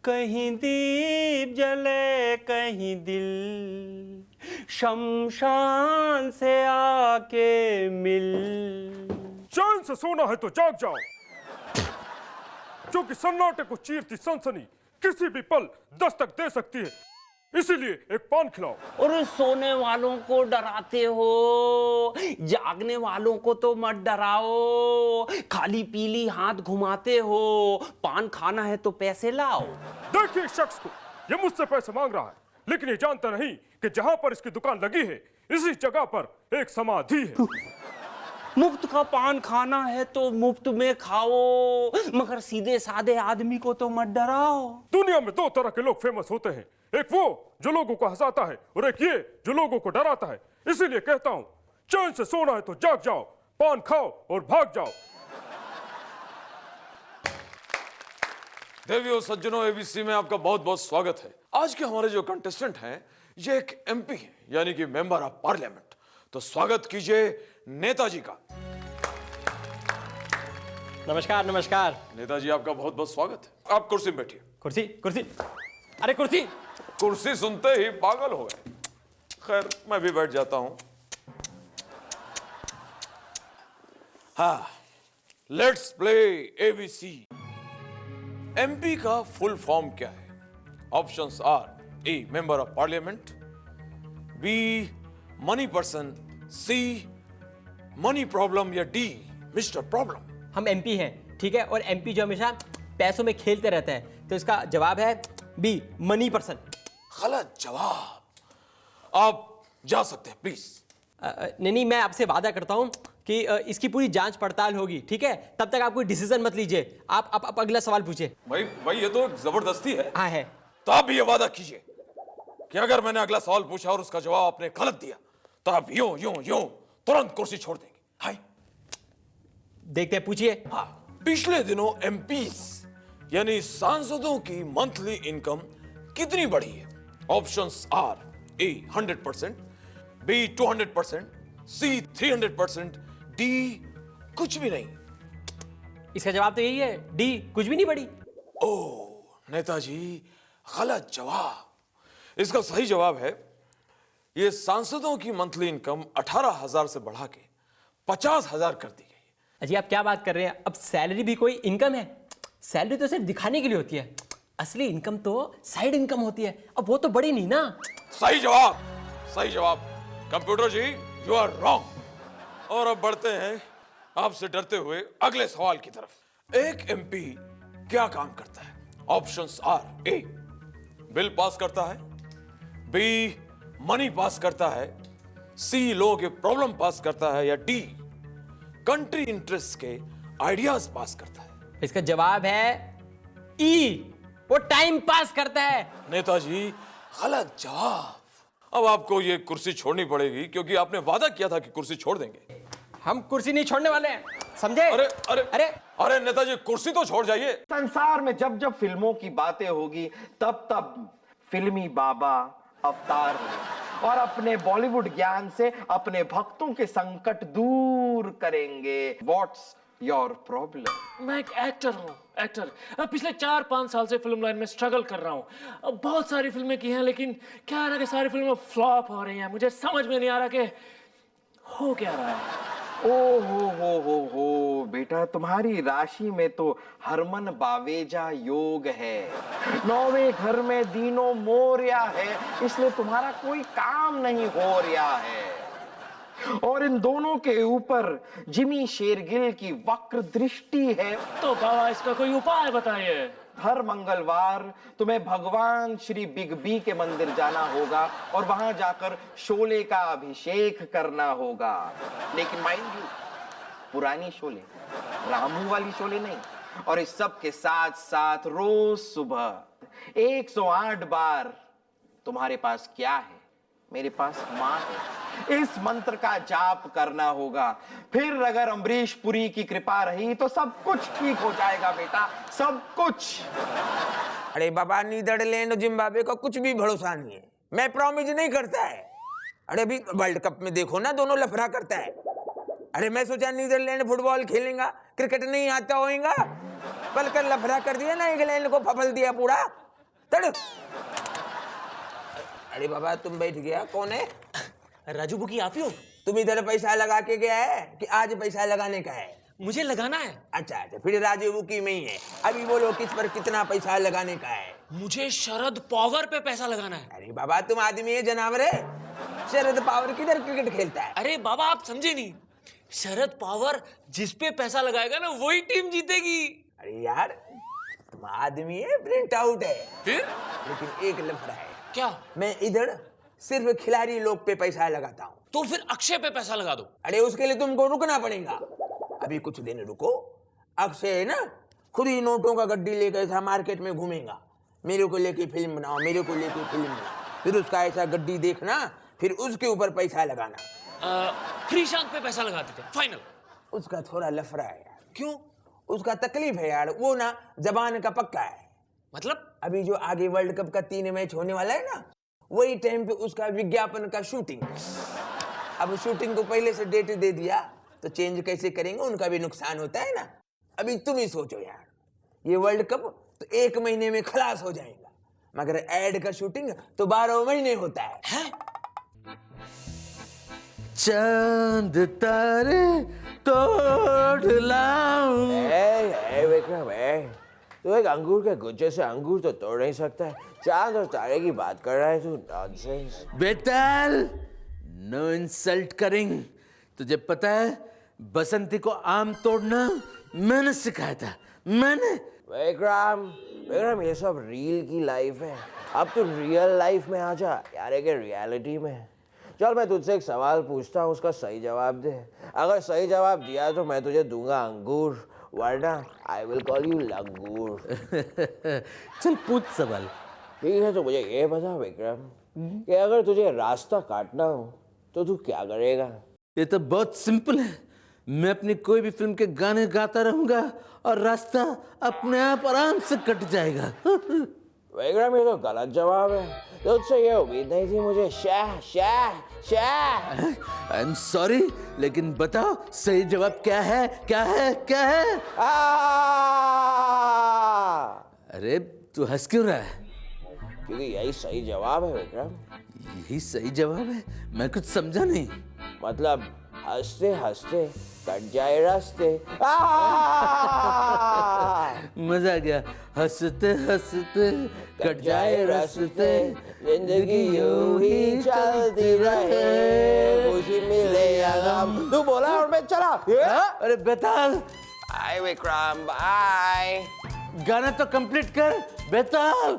कहीं दीप जले कहीं दिल शमशान से आके मिल। चैन से सोना है तो जाग जाओ, क्योंकि सन्नाटे को चीरती सनसनी किसी भी पल दस्तक दे सकती है। इसीलिए एक पान खिलाओ। और सोने वालों को डराते हो, जागने वालों को तो मत डराओ। खाली पीली हाथ घुमाते हो, पान खाना है तो पैसे लाओ। देखिए इस शख्स को, ये मुझसे पैसे मांग रहा है, लेकिन ये जानता नहीं कि जहां पर इसकी दुकान लगी है इसी जगह पर एक समाधि है। मुफ्त का पान खाना है तो मुफ्त में खाओ, मगर सीधे साधे आदमी को तो मत डराओ। दुनिया में दो तरह के लोग फेमस होते हैं, एक वो जो लोगों को हंसाता है और एक ये जो लोगों को डराता है। इसीलिए कहता हूं, चैन से सोना है तो जाग जाओ, पान खाओ और भाग जाओ। देवियों सज्जनों, एबीसी में आपका बहुत बहुत स्वागत है। आज के हमारे जो कंटेस्टेंट हैं ये एक एमपी हैं, यानी कि मेंबर ऑफ पार्लियामेंट। तो स्वागत कीजिए नेताजी का। नमस्कार नमस्कार। नेताजी आपका बहुत बहुत स्वागत है। आप कुर्सी में बैठिए। कुर्सी कुर्सी, अरे कुर्सी। कुर्सी सुनते ही पागल हो गए। खैर मैं भी बैठ जाता हूं। हाँ, लेट्स प्ले एबीसी। एमपी का फुल फॉर्म क्या है? Options are A member of parliament, B money person, C money problem या डी मिस्टर प्रॉब्लम। हम एमपी हैं, ठीक है, और एमपी जो हमेशा पैसों में खेलते रहते हैं, तो इसका जवाब है बी मनी पर्सन। गलत जवाब। आप जा सकते हैं प्लीज। नहीं, मैं आपसे वादा करता हूं कि इसकी पूरी जांच पड़ताल होगी, ठीक है? तब तक आप कोई डिसीजन मत लीजिए। आप अगला सवाल पूछिए। भाई ये तो जबरदस्ती है। हाँ है। तो आप भी ये वादा कीजिए कि अगर मैंने अगला सवाल पूछा और उसका जवाब आपने गलत दिया तो आप यूं तुरंत कुर्सी छोड़ देंगे। हाय, देखते हैं, पूछिए। हाँ, पिछले दिनों एमपीज यानी सांसदों की मंथली इनकम कितनी बढ़ी है? Options are A 100%, B 200%, C 300%, D कुछ भी नहीं। इसका जवाब तो यही है, डी कुछ भी नहीं बढ़ी। ओह नेताजी, गलत जवाब। इसका सही जवाब है ये सांसदों की मंथली इनकम 18,000 से बढ़ा के 50,000 कर दी गई। अजी आप क्या बात कर रहे हैं? अब सैलरी भी कोई इनकम है? सैलरी तो सिर्फ दिखाने के लिए होती है, असली इनकम तो साइड इनकम होती है। अब वो तो बड़ी नहीं ना। सही जवाब, सही जवाब। Computer ji you are wrong. और अब बढ़ते हैं आपसे डरते हुए अगले सवाल की तरफ। एक एमपी क्या काम करता है? Options are A bill pass करता है, बी मनी पास करता है, सी लोगों के प्रॉब्लम पास करता है या डी कंट्री इंटरेस्ट के आइडियाज पास करता है। इसका जवाब है ई, वो टाइम पास करता है। नेताजी गलत जवाब। अब आपको ये कुर्सी छोड़नी पड़ेगी क्योंकि आपने वादा किया था कि कुर्सी छोड़ देंगे। हम कुर्सी नहीं छोड़ने वाले हैं, समझे? अरे अरे अरे अरे नेताजी कुर्सी तो छोड़ जाइए। संसार में जब जब फिल्मों की बातें होगी तब तब फिल्मी बाबा अवतार लें और अपने बॉलीवुड ज्ञान से अपने भक्तों के संकट दूर करेंगे। What's your problem? मैं एक एक्टर हूँ, एक्टर। पिछले 4-5 साल से फिल्म लाइन में स्ट्रगल कर रहा हूँ। बहुत सारी फिल्में की हैं, लेकिन क्या है ना कि सारी फिल्में फ्लॉप हो रही हैं। मुझे समझ में नहीं आ रहा कि हो क्या रहा है। ओ हो बेटा, तुम्हारी राशि में तो हरमन बावेजा योग है, 9वें घर में दीनो मोरिया है, इसलिए तुम्हारा कोई काम नहीं हो रहा है। और इन दोनों के ऊपर जिमी शेरगिल की वक्र दृष्टि है। तो बाबा इसका कोई उपाय बताइए। हर मंगलवार तुम्हें भगवान श्री बिग बी के मंदिर जाना होगा और वहां जाकर शोले का अभिषेक करना होगा। लेकिन माइंड यू, पुरानी शोले, रामू वाली शोले नहीं। और इस सब के साथ साथ रोज सुबह 108 बार तुम्हारे पास क्या है? मेरे पास मां है। इस मंत्र का जाप करना होगा। फिर अगर अमरीश पुरी की कृपा रही तो सब कुछ ठीक हो जाएगा बेटा, सब कुछ। अरे बाबा, नीदरलैंड और जिम्बाब्वे का कुछ भी भरोसा नहीं है। मैं प्रॉमिस नहीं करता है। अरे अभी वर्ल्ड कप में देखो ना, दोनों लफड़ा करता है। अरे मैं सोचा नीदरलैंड फुटबॉल खेलेगा, क्रिकेट नहीं आता होएगा। कल लफड़ा कर दिया ना, इंग्लैंड को फफल दिया पूरा। तड़। अरे बाबा तुम बैठ गया, कौन है? राजू बुकी आप ही हो? तुम इधर पैसा लगा के गया है कि आज पैसा लगाने का है? मुझे लगाना है। अच्छा अच्छा, फिर राजू बुकी में ही है। अभी बोलो किस पर कितना पैसा लगाने का है? मुझे शरद पावर पे पैसा लगाना है। अरे बाबा तुम आदमी है जानवर है? शरद पावर किधर क्रिकेट खेलता है? अरे बाबा आप समझे नहीं, शरद पावर जिस पे पैसा लगाएगा ना वही टीम जीतेगी। अरे यार तुम आदमी है प्रिंट आउट है। फिर लेकिन एक लफड़ा है। क्या? मैं इधर सिर्फ खिलाड़ी लोग पे पैसा लगाता हूँ। तो फिर अक्षय पे पैसा लगा दो। अरे उसके लिए तुमको रुकना पड़ेगा, अभी कुछ दिन रुको। अक्षय है ना, खुद ही नोटों का गड्डी लेकर ऐसा मार्केट में घूमेगा, मेरे को लेके फिल्म बनाओ, मेरे को लेके फिल्म बनाओ। फिर उसका ऐसा गड्डी देखना, फिर उसके ऊपर पैसा लगाना। श्रीशांत पे पैसा लगा देते फाइनल। उसका थोड़ा लफड़ा है यार। क्यों? उसका तकलीफ है यार, वो ना जबान का पक्का है। मतलब? अभी जो आगे वर्ल्ड कप का 3 मैच होने वाला है ना, वही टाइम पे उसका विज्ञापन का शूटिंग। अब शूटिंग को पहले से डेट दे दिया तो चेंज कैसे करेंगे, उनका भी नुकसान होता है ना। अभी तुम ही सोचो यार, ये वर्ल्ड कप तो 1 महीने में खलास हो जाएगा, मगर एड का शूटिंग तो 12 महीने होता है। चांद तारे तोड़ लाऊं। विक्रम तो एक अंगूर के गुच्छे से अंगूर तो तोड़ नहीं सकता है, चांद और तारे की बात कर रहा है तू। नॉनसेंस। बेताल, नो इंसल्ट करिंग। तुझे पता है बसंती को आम तोड़ना मैंने सिखाया था, मैंने। विक्रम ये सब रील की लाइफ है, अब तू रियल लाइफ में आ जा यार, एक रियलिटी में। चल मैं तुझसे एक सवाल पूछता हूँ, उसका सही जवाब दे। अगर सही जवाब दिया तो मैं तुझे दूंगा अंगूर, वरना आई विल कॉल यू लंगूर। चल पूछ सवाल। ठीक है, तो मुझे ये बता विक्रम कि अगर तुझे रास्ता काटना हो तो तू क्या करेगा? ये तो बहुत सिंपल है, मैं अपनी कोई भी फिल्म के गाने गाता रहूंगा और रास्ता अपने आप आराम से कट जाएगा। विक्रम ये तो गलत जवाब है, तुझसे ये उम्मीद नहीं थी मुझे। Shah Shah Shah. I am sorry, लेकिन बताओ सही जवाब क्या है, क्या है, क्या है? अरे तू हंस क्यों रहा है? क्योंकि यही सही जवाब है विक्रम। यही सही जवाब है? मैं कुछ समझा नहीं। मतलब हंसते हंसते कट जाए रास्ते। मजा आ गया। हंसते हंसते कट जाए रास्ते, जिंदगी यूं ही चलती रहे, खुशी मिले या गम। तू बोला और मैं चला। अरे बेताल, बाय विक्रम, बाय। गाना तो कंप्लीट कर बेताल।